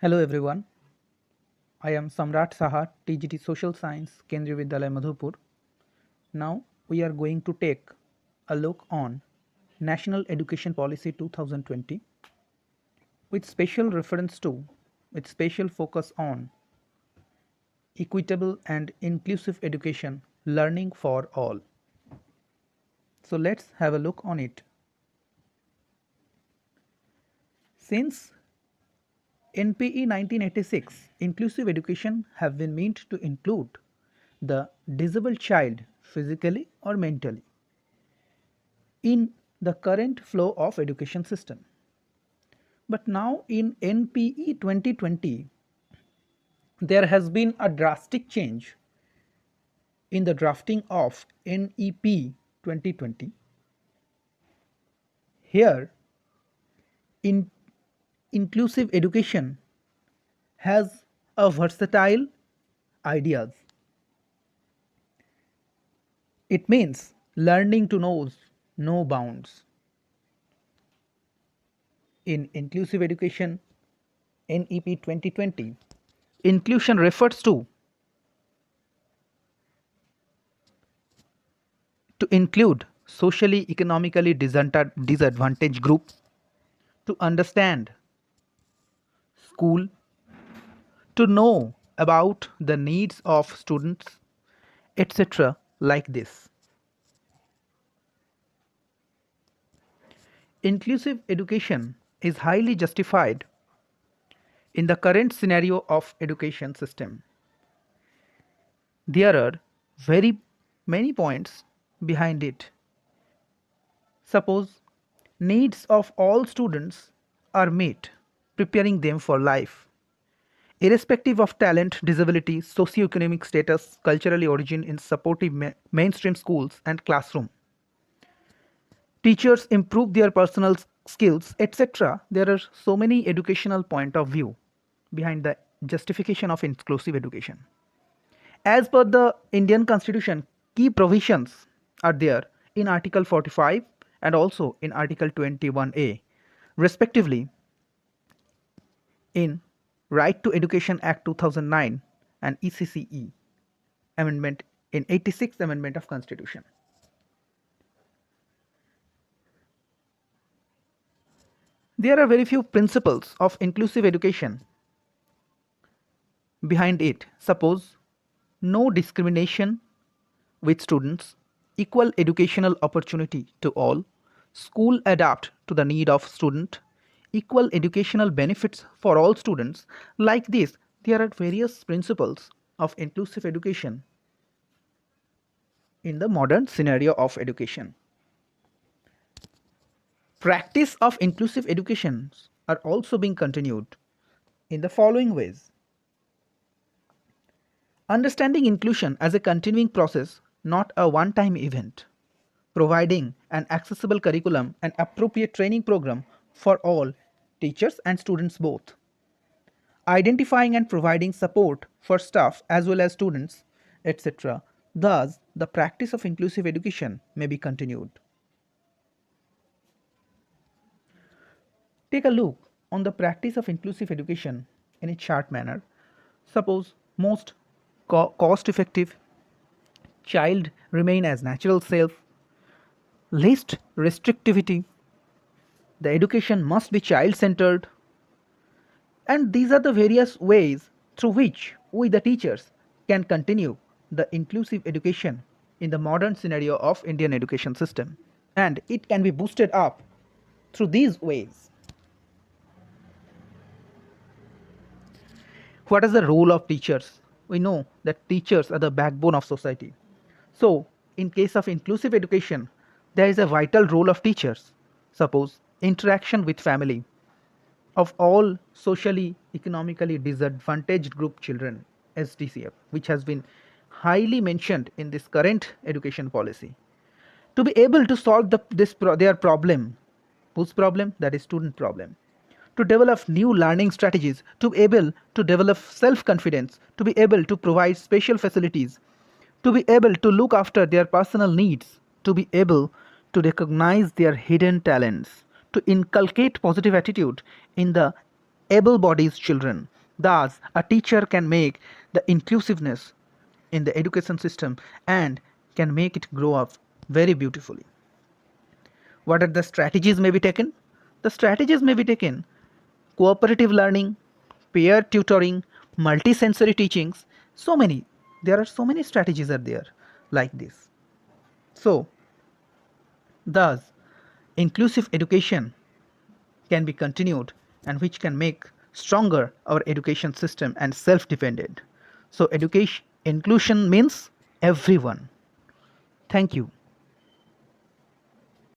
Hello everyone, I am Samrat Saha, TGT Social Science, Kendriya Vidyalaya Madhupur. Now we are going to take a look on National Education Policy 2020 with special reference to, with special focus on equitable and inclusive education, learning for all. So let's have a look on it. Since NPE 1986, inclusive education have been meant to include the disabled child physically or mentally in the current flow of education system. But now in NPE 2020, there has been a drastic change in the drafting of NEP 2020. Here, in inclusive education has a versatile ideas. It means learning to knows no bounds. In inclusive education, NEP 2020, inclusion refers to include socially economically disadvantaged group, to understand school, to know about the needs of students, etc. like this. Inclusive education is highly justified in the current scenario of education system. There are very many points behind it. Suppose needs of all students are met, preparing them for life, irrespective of talent, disability, socioeconomic status, cultural origin in supportive mainstream schools and classroom. Teachers improve their personal skills, etc. There are so many educational point of view behind the justification of inclusive education. As per the Indian Constitution, key provisions are there in Article 45 and also in Article 21A, respectively, in Right to Education Act 2009 and ECCE amendment in 86th Amendment of Constitution. There are very few principles of inclusive education behind it. Suppose no discrimination with students, equal educational opportunity to all, school adapt to the need of student, equal educational benefits for all students. Like this, there are various principles of inclusive education in the modern scenario of education. Practice of inclusive education are also being continued in the following ways. Understanding inclusion as a continuing process, not a one-time event. Providing an accessible curriculum and appropriate training program for all teachers and students both. Identifying and providing support for staff as well as students, etc. Thus, the practice of inclusive education may be continued. Take a look on the practice of inclusive education in a chart manner. Suppose most cost effective, child remain as natural self, least restrictivity, the education must be child centered, and these are the various ways through which we, the teachers, can continue the inclusive education in the modern scenario of Indian education system. And it can be boosted up through these ways. What is the role of teachers? We know that teachers are the backbone of society. So, in case of inclusive education, there is a vital role of teachers. Suppose interaction with family of all socially economically disadvantaged group children, SDCF, which has been highly mentioned in this current education policy, to be able to solve their problem. Whose problem? That is student problem. To develop new learning strategies, to be able to develop self-confidence, to be able to provide special facilities, to be able to look after their personal needs, to be able to recognize their hidden talents, to inculcate positive attitude in the able-bodied children. Thus, a teacher can make the inclusiveness in the education system and can make it grow up very beautifully. What are the strategies may be taken? The strategies may be taken cooperative learning, peer tutoring, multisensory teachings, so many. There are so many strategies are there like this. So, thus, inclusive education can be continued and which can make stronger our education system and self-dependent. So, education inclusion means everyone. Thank you.